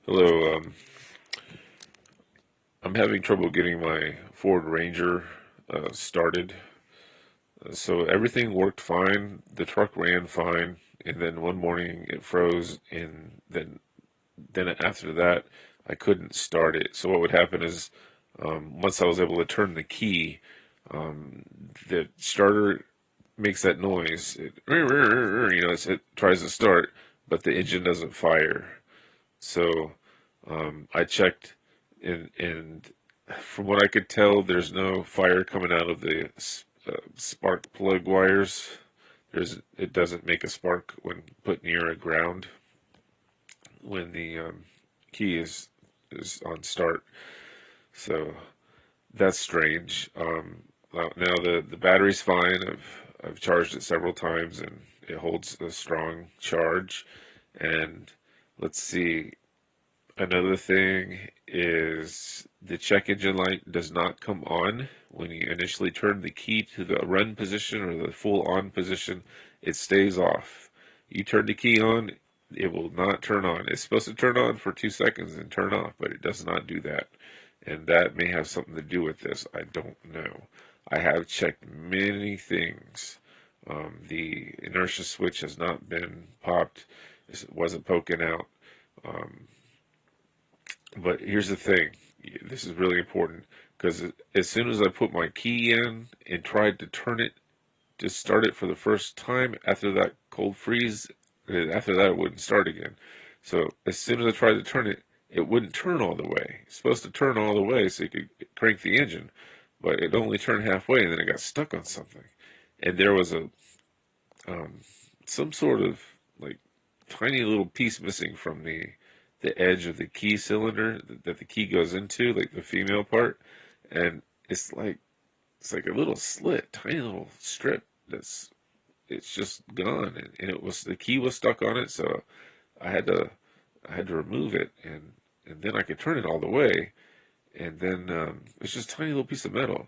Hello, I'm having trouble getting my Ford Ranger started. So everything worked fine, the truck ran fine, and then one morning it froze, and then after that I couldn't start it. So what would happen is once I was able to turn the key, um, the starter makes that noise. It tries to start, but the engine doesn't fire. So I checked, and from what I could tell, there's no fire coming out of the spark plug wires. It doesn't make a spark when put near a ground when the key is on start. So that's strange. Now the battery's fine. I've charged it several times and it holds a strong charge. And let's see. Another thing is the check engine light does not come on when you initially turn the key to the run position or the full on position. It stays off. You turn the key on, it will not turn on. It's supposed to turn on for 2 seconds and turn off, but it does not do that. And that may have something to do with this. I don't know. I have checked many things. The inertia switch has not been popped. It wasn't poking out. Um, but here's the thing. This is really important because as soon as I put my key in and tried to turn it to start it for the first time after that cold freeze, after that it wouldn't start again. So as soon as I tried to turn it, it wouldn't turn all the way. It's supposed to turn all the way so you could crank the engine, but it only turned halfway and then it got stuck on something. And there was a um, some sort of like tiny little piece missing from the edge of the key cylinder that the key goes into, like the female part, and it's like a little slit, tiny little strip that's it's just gone, and it was the key was stuck on it, so I had to I had to remove it, and then I could turn it all the way, and then it's just a tiny little piece of metal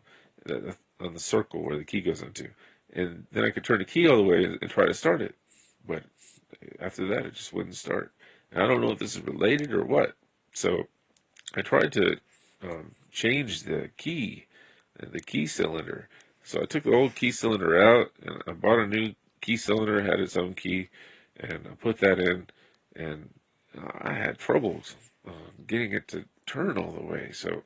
on the circle where the key goes into, and then I could turn the key all the way and try to start it, but after that it just wouldn't start. And I don't know if this is related or what. So I tried to change the key cylinder. So I took the old key cylinder out and I bought a new key cylinder. It had its own key, and I put that in, and I had troubles getting it to turn all the way. So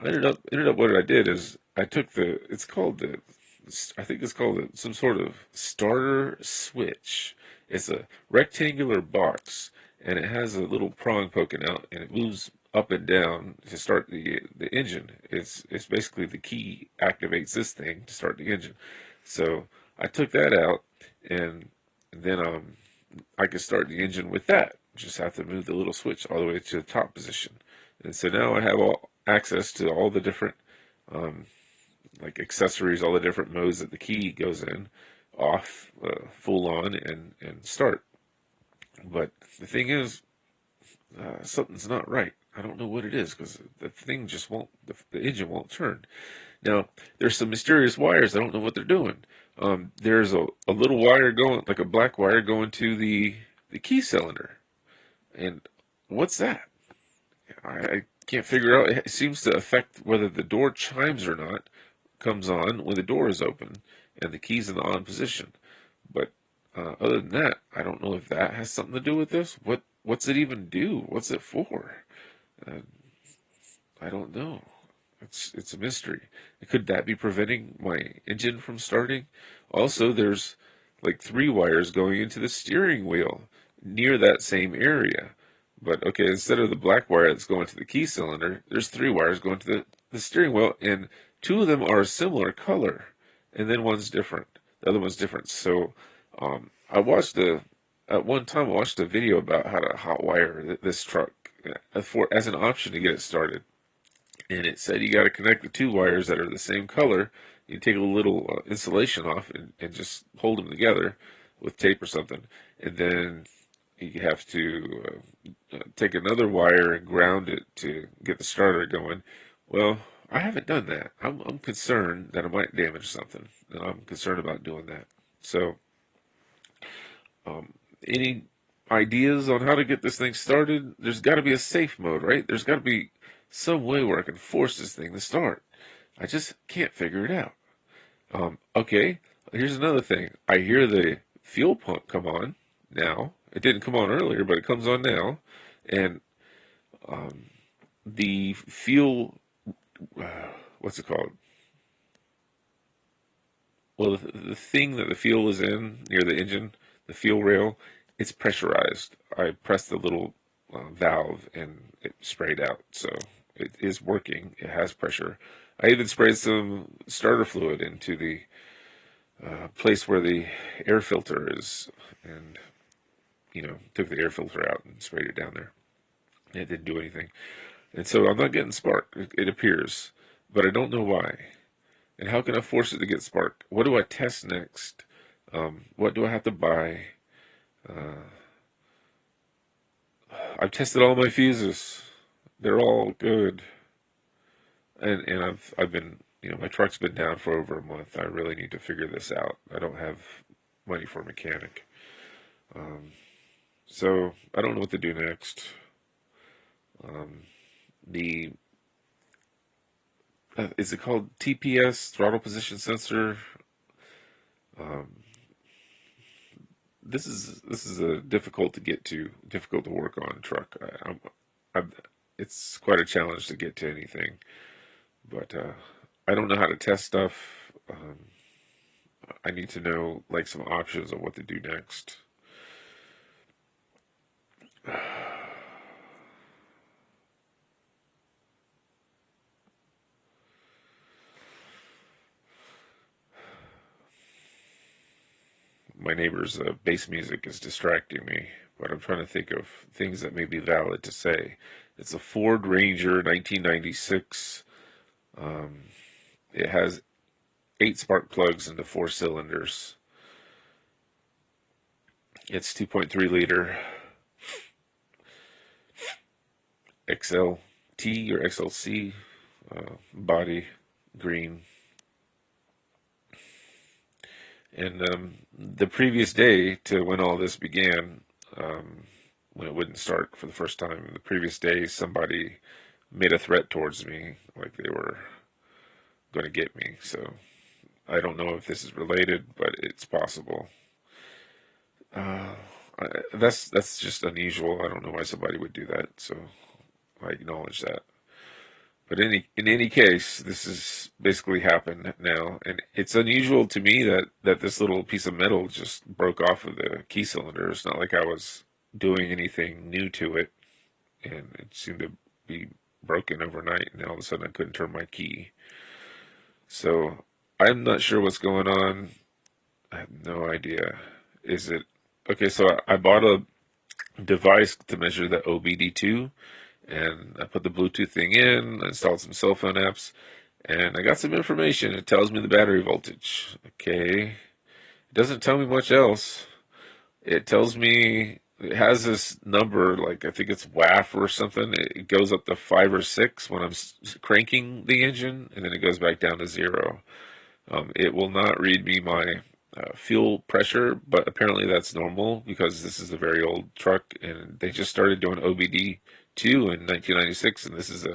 I ended up what I did is I took I think it's called some sort of starter switch. It's a rectangular box and it has a little prong poking out and it moves up and down to start the engine. It's basically the key activates this thing to start the engine. So I took that out, and then I could start the engine with that. Just have to move the little switch all the way to the top position. And so now I have all access to all the different um, like accessories, all the different modes that the key goes in, off, full on, and start. But the thing is, something's not right. I don't know what it is because the thing just won't, the engine won't turn. Now, there's some mysterious wires. I don't know what they're doing. There's a little wire going, like a black wire going to the key cylinder. And what's that? I can't figure out. It seems to affect whether the door chimes or not, comes on when the door is open and the key's in the on position. But other than that, I don't know if that has something to do with this. What's it even do? What's it for? Uh, I don't know. It's a mystery. Could that be preventing my engine from starting? Also, there's like three wires going into the steering wheel near that same area. But okay, instead of the black wire that's going to the key cylinder, there's three wires going to the steering wheel, and two of them are a similar color, and then one's different. The other one's different. So, I watched at one time I watched a video about how to hot wire this truck for as an option to get it started, and it said you got to connect the two wires that are the same color. You take a little insulation off and just hold them together with tape or something, and then you have to take another wire and ground it to get the starter going. Well, I haven't done that. I'm concerned that I might damage something, and I'm concerned about doing that. So, um, any ideas on how to get this thing started. There's got to be a safe mode, right? There's got to be some way where I can force this thing to start. I just can't figure it out. Okay, here's another thing. I hear the fuel pump come on now. It didn't come on earlier, but it comes on now. And the fuel, what's it called? Well, the thing that the fuel is in near the engine, the fuel rail, it's pressurized. I pressed the little valve and it sprayed out. So it is working. It has pressure. I even sprayed some starter fluid into the place where the air filter is, and took the air filter out and sprayed it down there. It didn't do anything, and so I'm not getting spark. It appears, but I don't know why. And how can I force it to get spark? What do I test next? What do I have to buy? I've tested all my fuses. They're all good. And I've been, my truck's been down for over a month. I really need to figure this out. I don't have money for a mechanic. So I don't know what to do next. The Is it called TPS, throttle position sensor? Um, this is a difficult to get to, difficult to work on truck. It's quite a challenge to get to anything, but I don't know how to test stuff. I need to know like some options of what to do next. My neighbor's bass music is distracting me, but I'm trying to think of things that may be valid to say. It's a Ford Ranger 1996. Um, it has 8 spark plugs into 4 cylinders. It's 2.3 liter XLT or XLC body, green. And the previous day to when all this began, when it wouldn't start for the first time, the previous day somebody made a threat towards me, like they were going to get me. So I don't know if this is related, but it's possible. Uh, that's just unusual. I don't know why somebody would do that. So I acknowledge that. But in any case, this has basically happened now, and it's unusual to me that this little piece of metal just broke off of the key cylinder. It's not like I was doing anything new to it, and it seemed to be broken overnight, and all of a sudden I couldn't turn my key. So I'm not sure what's going on. I have no idea. Is it okay? So I bought a device to measure the OBD2, and I put the Bluetooth thing in, installed some cell phone apps, and I got some information. It tells me the battery voltage. Okay. It doesn't tell me much else. It tells me it has this number, like I think it's WAF or something. It goes up to 5 or 6 when I'm cranking the engine, and then it goes back down to 0. It will not read me my fuel pressure, but apparently that's normal because this is a very old truck, and they just started doing OBD2 in 1996, and this is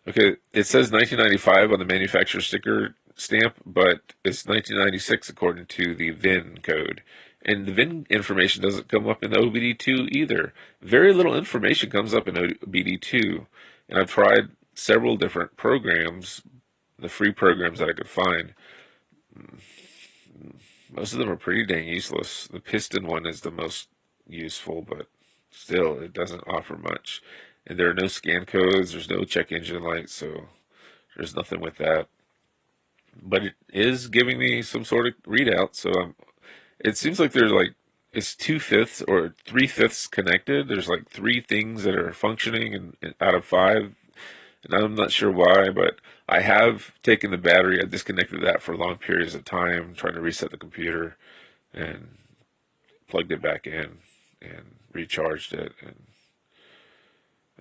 okay. It says 1995 on the manufacturer sticker stamp, but it's 1996 according to the VIN code. And the VIN information doesn't come up in the OBD2 either. Very little information comes up in OBD2, and I've tried several different programs, the free programs that I could find. Most of them are pretty dang useless. The piston one is the most useful, but still, it doesn't offer much. And there are no scan codes, there's no check engine light, so there's nothing with that. But it is giving me some sort of readout, so it seems like there's like, it's 2/5 or 3/5 connected. There's like 3 things that are functioning and out of 5, and I'm not sure why, but I have taken the battery. I disconnected that for long periods of time, trying to reset the computer, and plugged it back in and recharged it. And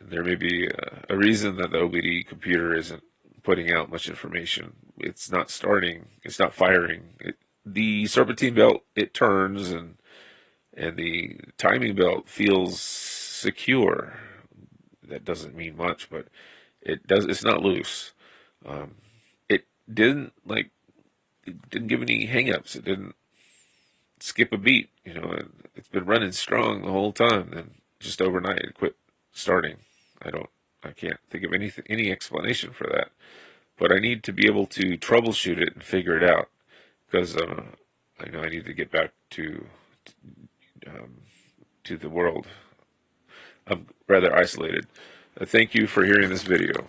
there may be a reason that the OBD computer isn't putting out much information. It's not starting. It's not firing. The serpentine belt, it turns, and and the timing belt feels secure. That doesn't mean much, but it does. It's not loose. Um, it didn't like. It didn't give any hangups. It didn't skip a beat. You know, it's been running strong the whole time. Then just overnight it quit starting. I don't. I can't think of any explanation for that. But I need to be able to troubleshoot it and figure it out because I know I need to get back um, to the world. I'm rather isolated. Thank you for hearing this video.